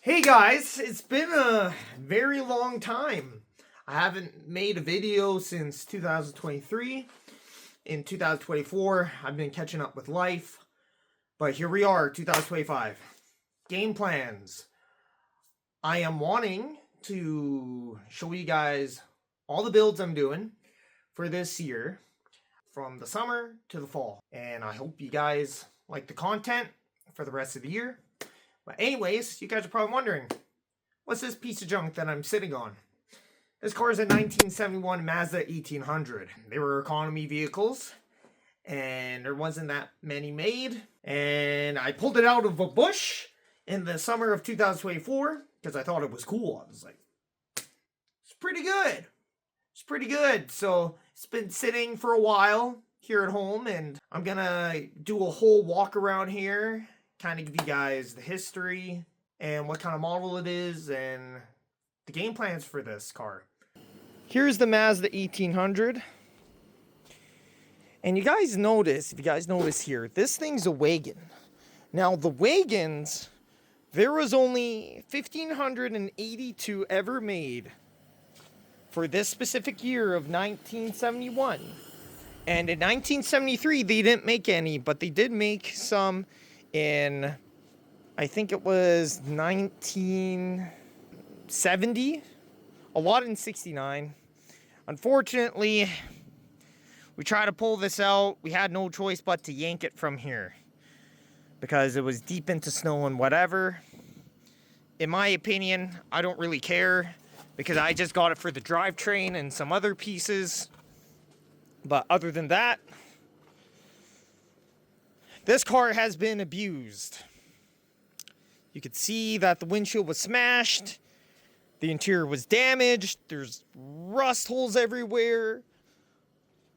Hey guys, it's been a very long time. I haven't made a video since 2023. In 2024, I've been catching up with life. But here we are, 2025. Game plans. I am wanting to show you guys all the builds I'm doing for this year, from the summer to the fall. And I hope you guys like the content for the rest of the year. But anyways, you guys are probably wondering, what's this piece of junk that I'm sitting on? This car is a 1971 Mazda 1800. They were economy vehicles, and there wasn't that many made. And I pulled it out of a bush in the summer of 2024 because I thought it was cool. I was like, it's pretty good. It's pretty good. So it's been sitting for a while here at home, and I'm gonna do a whole walk around here, kind of give you guys the history and what kind of model it is and the game plans for this car. Here's the Mazda 1800. And you guys notice, if you guys notice here, this thing's a wagon. Now the wagons, there was only 1,582 ever made for this specific year of 1971. And in 1973, they didn't make any, but they did make some in, I think it was 1970, a lot in 69. Unfortunately, we tried to pull this out. We had no choice but to yank it from here because it was deep into snow and whatever. In my opinion, I don't really care because I just got it for the drivetrain and some other pieces. But other than that, this car has been abused. You could see that the windshield was smashed. The interior was damaged. There's rust holes everywhere.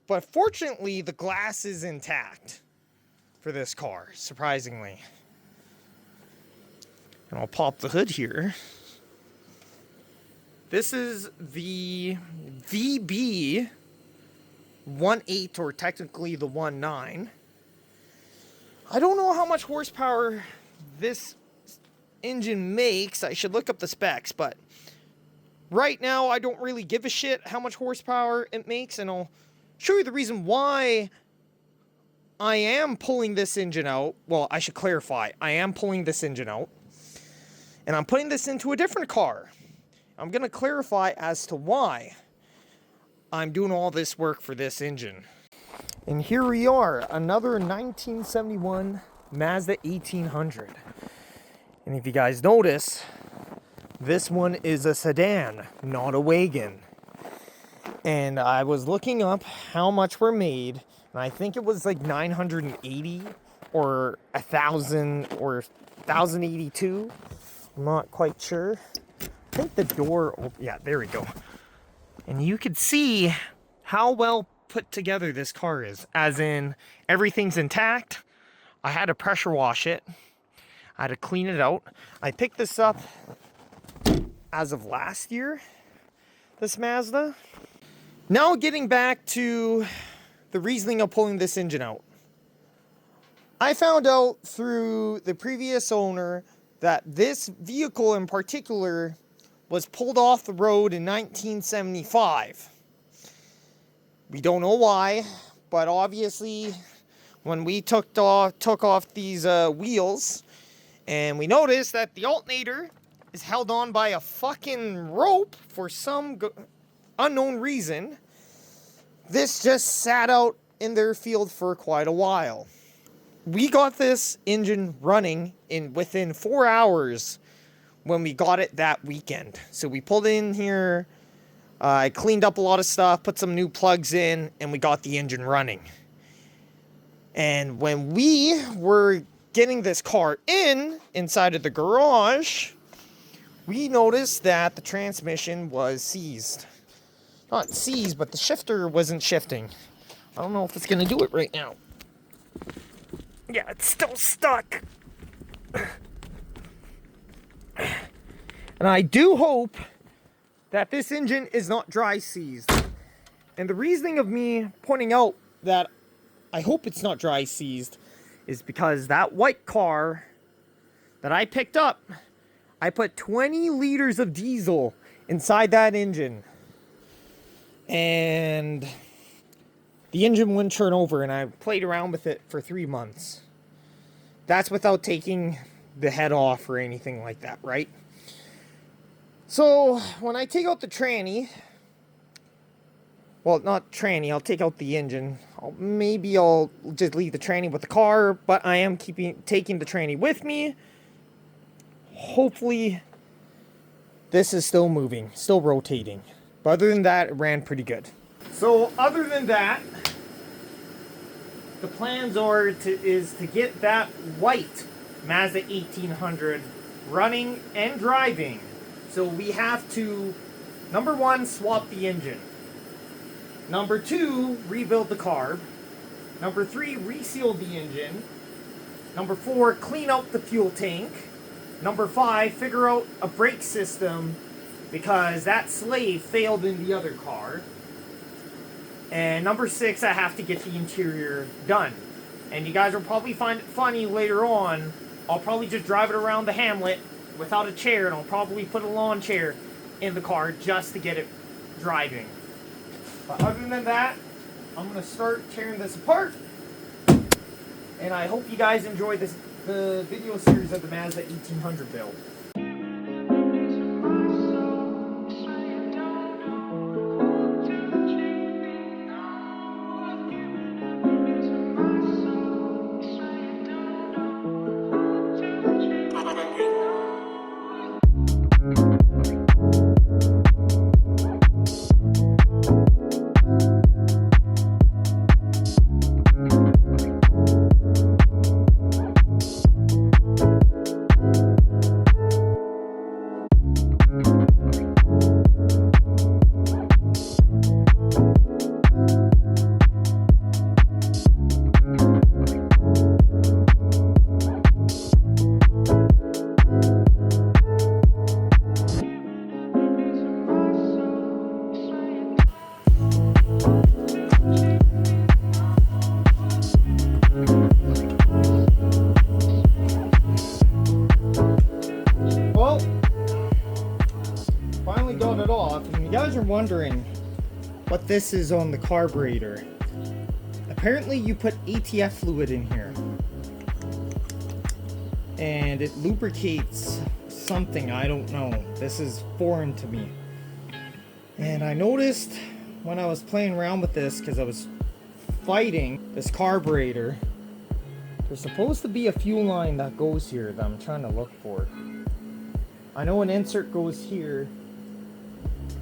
But fortunately, the glass is intact for this car, surprisingly. And I'll pop the hood here. This is the VB 1.8, or technically the 1.9. I don't know how much horsepower this engine makes. I should look up the specs, but right now I don't really give a shit how much horsepower it makes, and I'll show you the reason why I am pulling this engine out. Well, I should clarify. I am pulling this engine out, and I'm putting this into a different car. I'm going to clarify as to why I'm doing all this work for this engine. And here we are, another 1971 Mazda 1800. And if you guys notice, this one is a sedan, not a wagon. And I was looking up how much were made, and I think it was like 980 or 1,000 or 1,082. I'm not quite sure. I think the door, yeah, there we go. And you could see how well put together this car is, as in everything's intact. I had to pressure wash it. I had to clean it out. I picked this up as of last year, this Mazda. Now getting back to the reasoning of pulling this engine out. I found out through the previous owner that this vehicle in particular was pulled off the road in 1975. We don't know why, but obviously when we took off these wheels, and we noticed that the alternator is held on by a fucking rope for some unknown reason, this just sat out in their field for quite a while. We got this engine running within 4 hours when we got it that weekend. So we pulled in here, I cleaned up a lot of stuff, put some new plugs in, and we got the engine running. And when we were getting this car inside of the garage, we noticed that the transmission was seized. Not seized, but the shifter wasn't shifting. I don't know if it's going to do it right now. Yeah, it's still stuck. And I do hope that this engine is not dry seized. And the reasoning of me pointing out that I hope it's not dry seized is because that white car that I picked up, I put 20 liters of diesel inside that engine. And the engine wouldn't turn over, and I played around with it for 3 months. That's without taking the head off or anything like that, right? So when I take out the tranny, well, not tranny, I'll take out the engine. Maybe I'll just leave the tranny with the car, but I am taking the tranny with me. Hopefully, this is still moving, still rotating. But other than that, it ran pretty good. So other than that, the plans are is to get that white Mazda 1800 running and driving. So we have to, number 1, swap the engine. Number 2, rebuild the carb. Number 3, reseal the engine. Number 4, clean out the fuel tank. Number 5, figure out a brake system because that slave failed in the other car. And number 6, I have to get the interior done. And you guys will probably find it funny later on. I'll probably just drive it around the hamlet without a chair, and I'll probably put a lawn chair in the car just to get it driving. But other than that, I'm going to start tearing this apart. And I hope you guys enjoy the video series of the Mazda 1800 build. Got it off, and you guys are wondering what this is on the carburetor. Apparently you put ATF fluid in here and it lubricates something, I don't know. This is foreign to me. And I noticed when I was playing around with this, because I was fighting this carburetor, there's supposed to be a fuel line that goes here that I'm trying to look for. I know an insert goes here,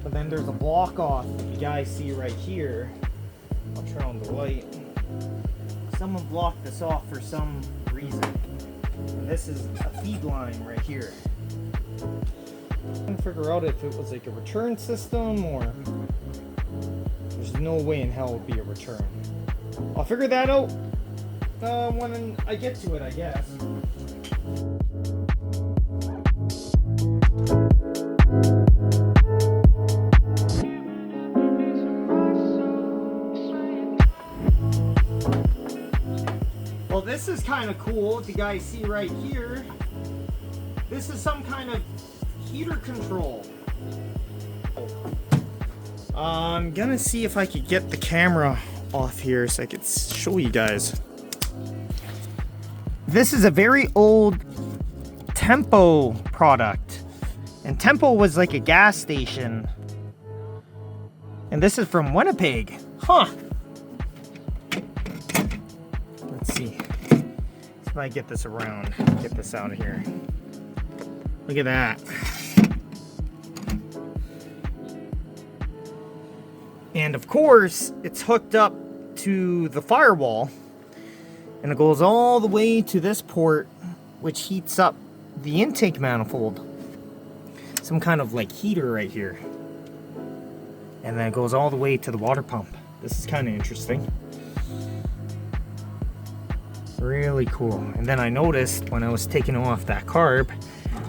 but then there's a block off that you guys see right here. I'll turn on the light. Someone blocked this off for some reason. And this is a feed line right here. I couldn't figure out if it was like a return system or there's no way in hell it would be a return. I'll figure that out when I get to it, I guess. Well, this is kind of cool. If you guys see right here, this is some kind of heater control. I'm gonna see if I could get the camera off here so I could show you guys. This is a very old Tempo product, and Tempo was like a gas station, and this is from Winnipeg. Huh. Let's see if I get this around, get this out of here. Look at that. And of course, it's hooked up to the firewall, and it goes all the way to this port, which heats up the intake manifold. Some kind of like heater right here. And then it goes all the way to the water pump. This is kind of interesting. Really cool. And then I noticed when I was taking off that carb,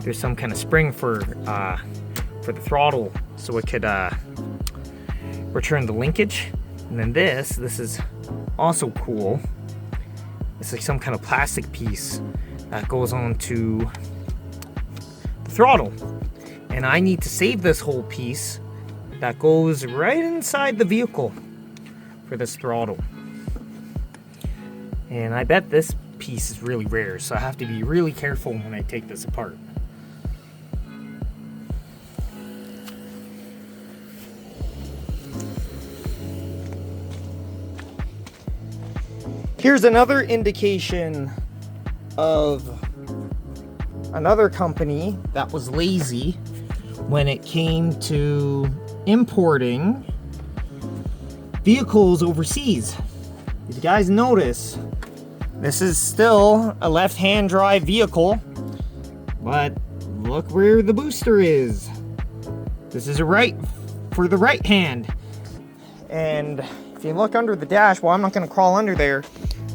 there's some kind of spring for the throttle, so it could return the linkage. And then this is also cool. It's like some kind of plastic piece that goes on to the throttle. And I need to save this whole piece that goes right inside the vehicle for this throttle. And I bet this piece is really rare, so I have to be really careful when I take this apart. Here's another indication of another company that was lazy when it came to importing vehicles overseas. If you guys notice, this is still a left-hand drive vehicle, but look where the booster is. This is for the right hand. And if you look under the dash, well, I'm not gonna crawl under there.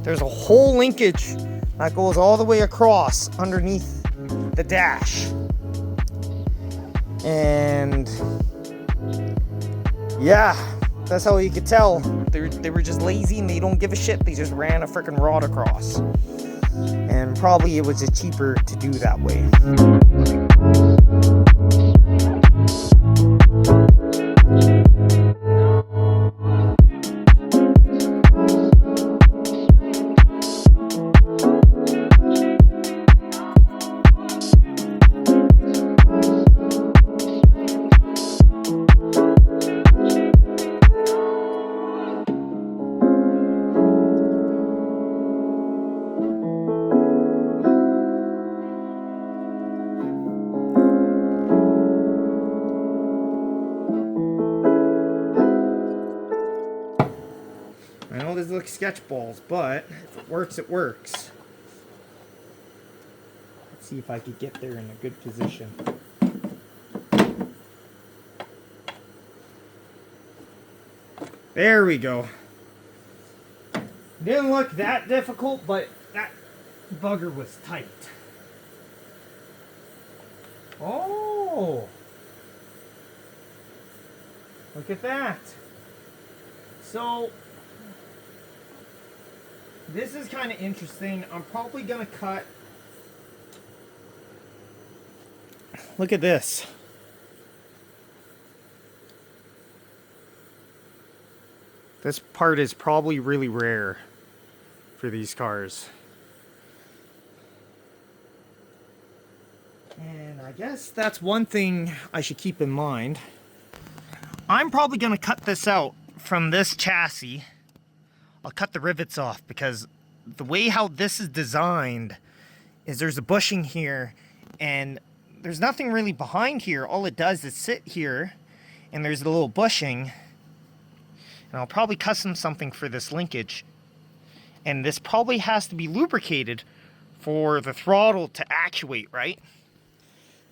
There's a whole linkage that goes all the way across underneath the dash. And yeah, that's how you could tell. They were just lazy and they don't give a shit. They just ran a freaking rod across. And probably it was just cheaper to do that way. I know these look sketch balls, but if it works, it works. Let's see if I could get there in a good position. There we go. Didn't look that difficult, but that bugger was tight. Oh! Look at that. So, this is kind of interesting. I'm probably going to cut... Look at this. This part is probably really rare for these cars. And I guess that's one thing I should keep in mind. I'm probably going to cut this out from this chassis. I'll cut the rivets off because the way how this is designed is there's a bushing here and there's nothing really behind here. All it does is sit here and there's a little bushing. And I'll probably custom something for this linkage. And this probably has to be lubricated for the throttle to actuate, right?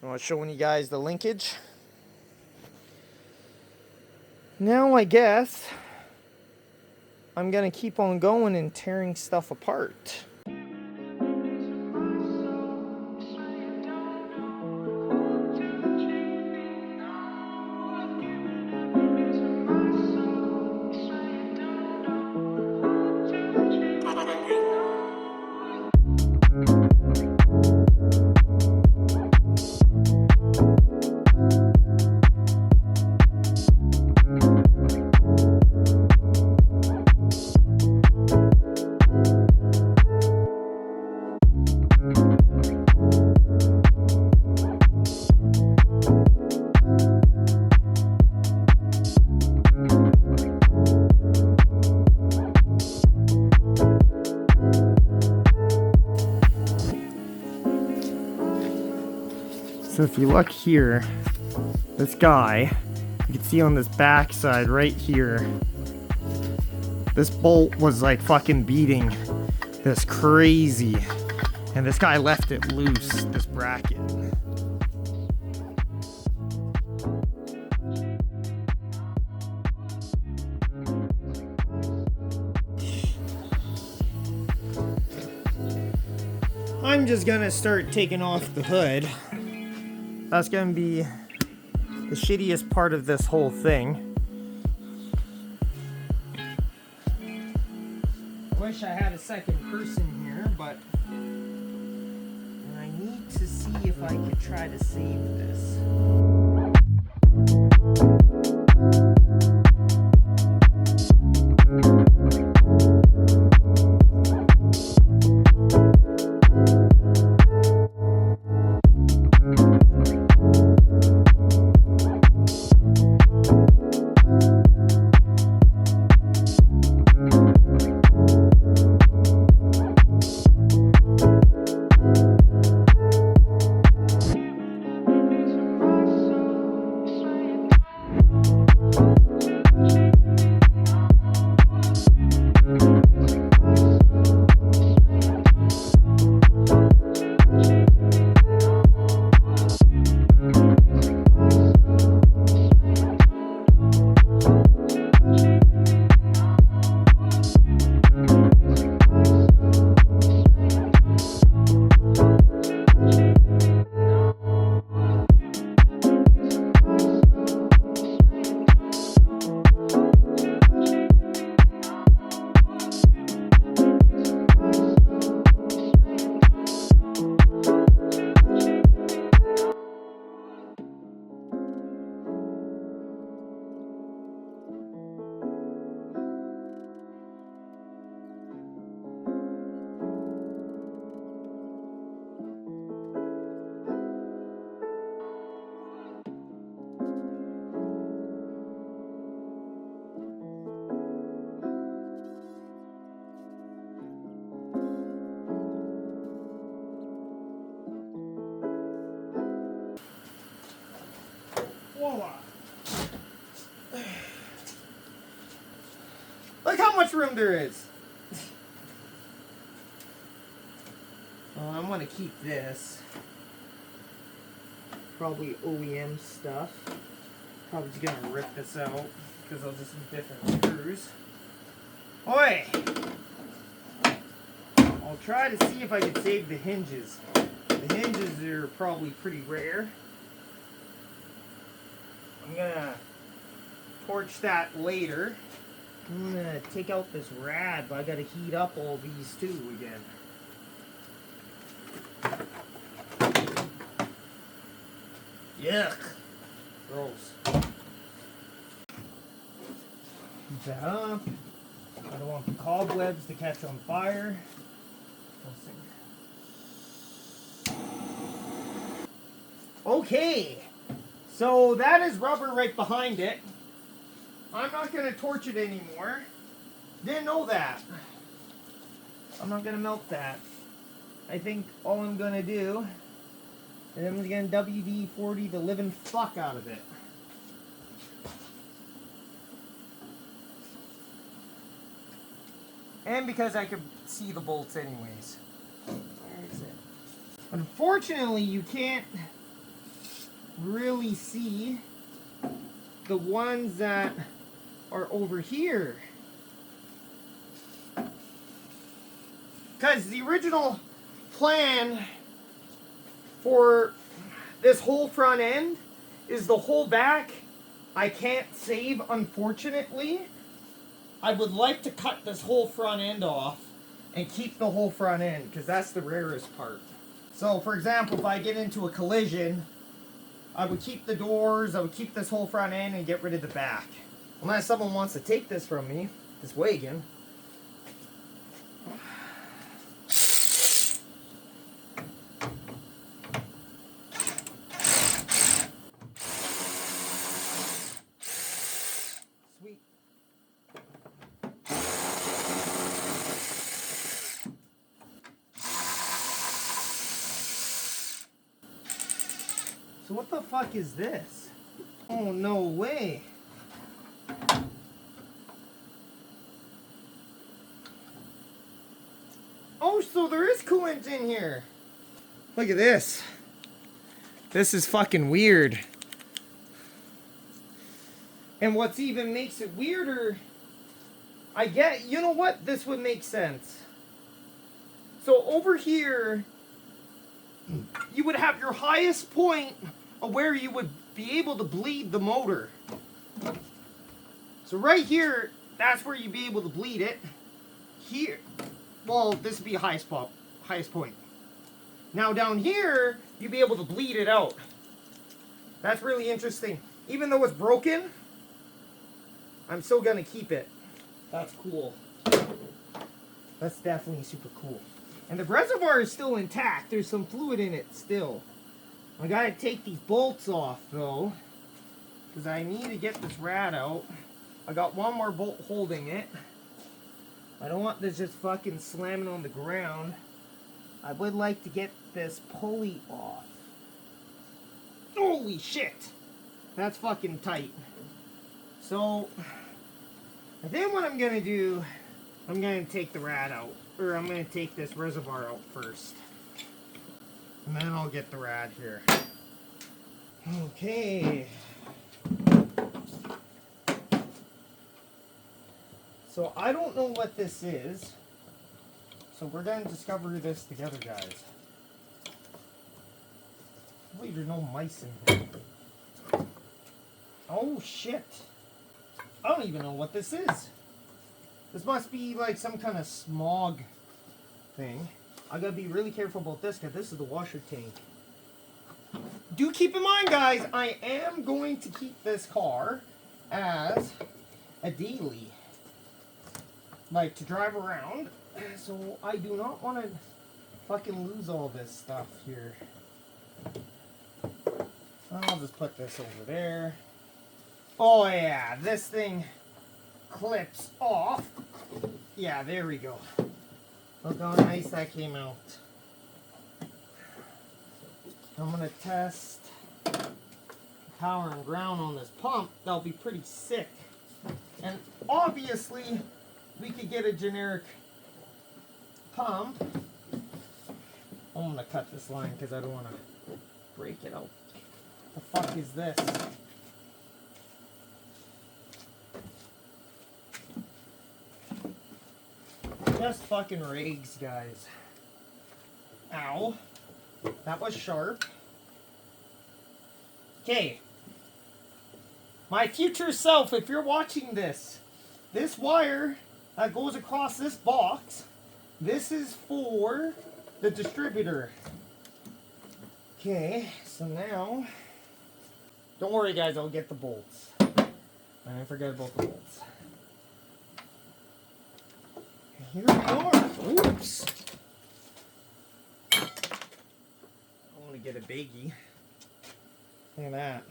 I was showing you guys the linkage. Now I guess I'm gonna keep on going and tearing stuff apart. So if you look here, this guy, you can see on this back side right here, this bolt was like fucking beating this crazy. And this guy left it loose, this bracket. I'm just gonna start taking off the hood. That's gonna be the shittiest part of this whole thing. I wish I had a second person here, but I need to see if I can try to save this. Voila. Look how much room there is. Well, I'm gonna keep this. Probably OEM stuff. Probably just gonna rip this out because I'll just need different screws. Oi! I'll try to see if I can save the hinges. The hinges are probably pretty rare. I'm gonna torch that later. I'm gonna take out this rad, but I gotta heat up all these too again. Yuck. Gross. Heat that up. I don't want the cobwebs to catch on fire. Okay. So that is rubber right behind it. I'm not going to torch it anymore. Didn't know that. I'm not going to melt that. I think all I'm going to do is I'm going to WD-40 the living fuck out of it. And because I could see the bolts anyways. Where is it? Unfortunately, you can't really see the ones that are over here. Because the original plan for this whole front end is the whole back. I can't save, unfortunately. I would like to cut this whole front end off and keep the whole front end, because that's the rarest part. So, for example, if I get into a collision, I would keep the doors, I would keep this whole front end and get rid of the back. Unless someone wants to take this from me, this wagon. Sweet. So what the fuck is this? Oh, no way. Oh, so there is coolant in here. Look at this. This is fucking weird. And what's even makes it weirder, you know what? This would make sense. So over here, you would have your highest point of where you would be able to bleed the motor. So right here, that's where you'd be able to bleed it. Here, well, this would be highest point. Now down here, you'd be able to bleed it out. That's really interesting. Even though it's broken, I'm still gonna keep it. That's cool. That's definitely super cool. And the reservoir is still intact. There's some fluid in it still. I gotta take these bolts off though, because I need to get this rad out. I got one more bolt holding it. I don't want this just fucking slamming on the ground. I would like to get this pulley off. Holy shit! That's fucking tight. So, I think what I'm gonna do, I'm gonna take the rad out. Or I'm gonna take this reservoir out first. And then I'll get the rad here. Okay. So I don't know what this is. So we're going to discover this together, guys. Hopefully there's no mice in here. Oh shit. I don't even know what this is. This must be like some kind of smog thing. I gotta be really careful about this because this is the washer tank. Do keep in mind, guys, I am going to keep this car as a daily. Like, to drive around. So I do not want to fucking lose all this stuff here. I'll just put this over there. Oh yeah, this thing clips off. Yeah, there we go. Look how nice that came out. I'm gonna test power and ground on this pump. That'll be pretty sick. And obviously, we could get a generic pump. I'm gonna cut this line because I don't want to break it out. The fuck is this? Just fucking rigs, guys. Ow. That was sharp. Okay. My future self, if you're watching this, this wire that goes across this box, this is for the distributor. Okay, so now, don't worry guys, I'll get the bolts. I didn't forget about the bolts. Here we are. Oops. I want to get a biggie. Look at that.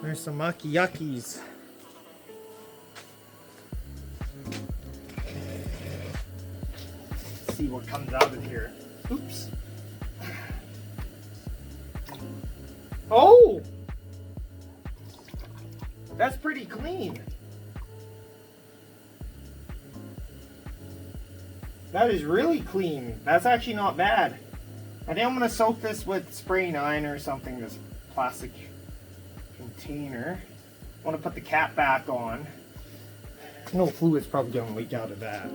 There's some mucky yuckies. Let's see what comes out of here. Oops. Oh! That's pretty clean. That is really clean. That's actually not bad. I think I'm going to soak this with spray 9 or something, this plastic container. I want to put the cap back on. No fluid's probably going to leak out of that.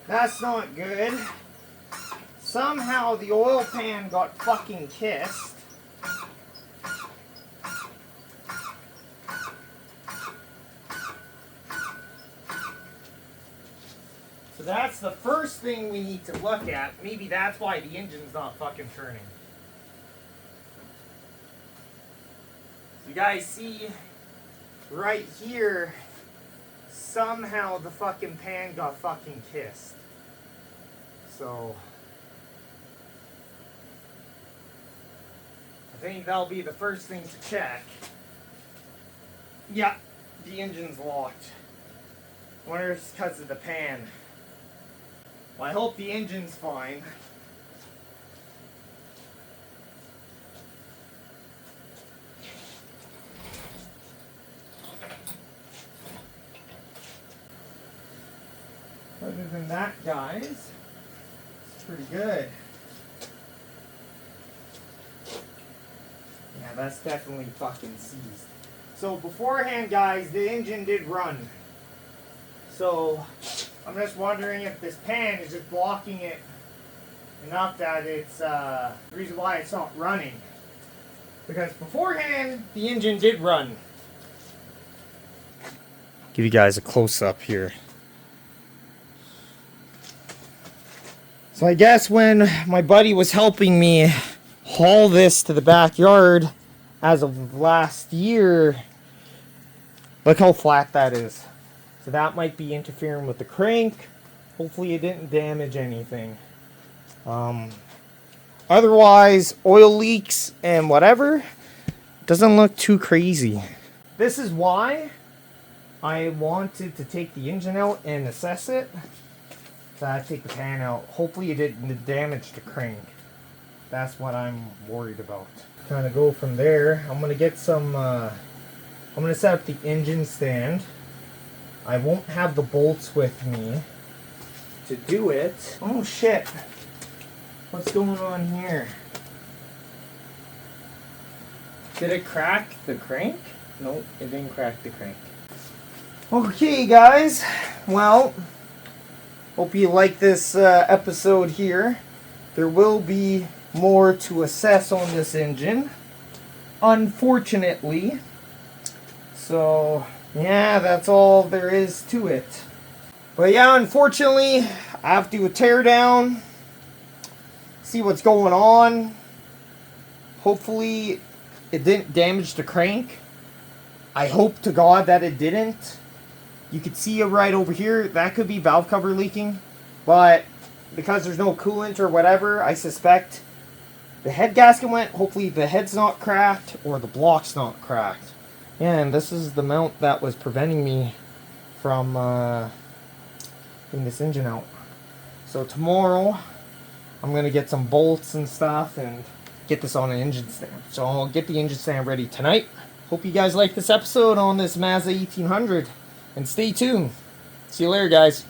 That's not good. Somehow the oil pan got fucking kissed. So that's the first thing we need to look at. Maybe that's why the engine's not fucking turning. So you guys see right here, somehow the fucking pan got fucking kissed. So I think that'll be the first thing to check. Yeah, the engine's locked. I wonder if it's because of the pan. Well, I hope the engine's fine. Other than that, guys, it's pretty good. Yeah, that's definitely fucking seized. So beforehand, guys, the engine did run. So I'm just wondering if this pan is just blocking it enough that it's the reason why it's not running. Because beforehand, the engine did run. Give you guys a close-up here. So I guess when my buddy was helping me haul this to the backyard as of last year, look how flat that is. So that might be interfering with the crank. Hopefully it didn't damage anything. Otherwise, oil leaks and whatever doesn't look too crazy. This is why I wanted to take the engine out and assess it. So I take the pan out. Hopefully it didn't damage the crank. That's what I'm worried about. Kind of go from there. I'm gonna get some. I'm gonna set up the engine stand. I won't have the bolts with me to do it. Oh shit! What's going on here? Did it crack the crank? Nope, it didn't crack the crank. Okay, guys. Well. Hope you like this episode here. There will be more to assess on this engine, unfortunately. So, yeah, that's all there is to it. But yeah, unfortunately, I have to do a teardown, see what's going on. Hopefully, it didn't damage the crank. I hope to God that it didn't. You can see it right over here. That could be valve cover leaking. But because there's no coolant or whatever, I suspect the head gasket went. Hopefully the head's not cracked or the block's not cracked. And this is the mount that was preventing me from getting this engine out. So tomorrow, I'm going to get some bolts and stuff and get this on an engine stand. So I'll get the engine stand ready tonight. Hope you guys like this episode on this Mazda 1800. And stay tuned. See you later, guys.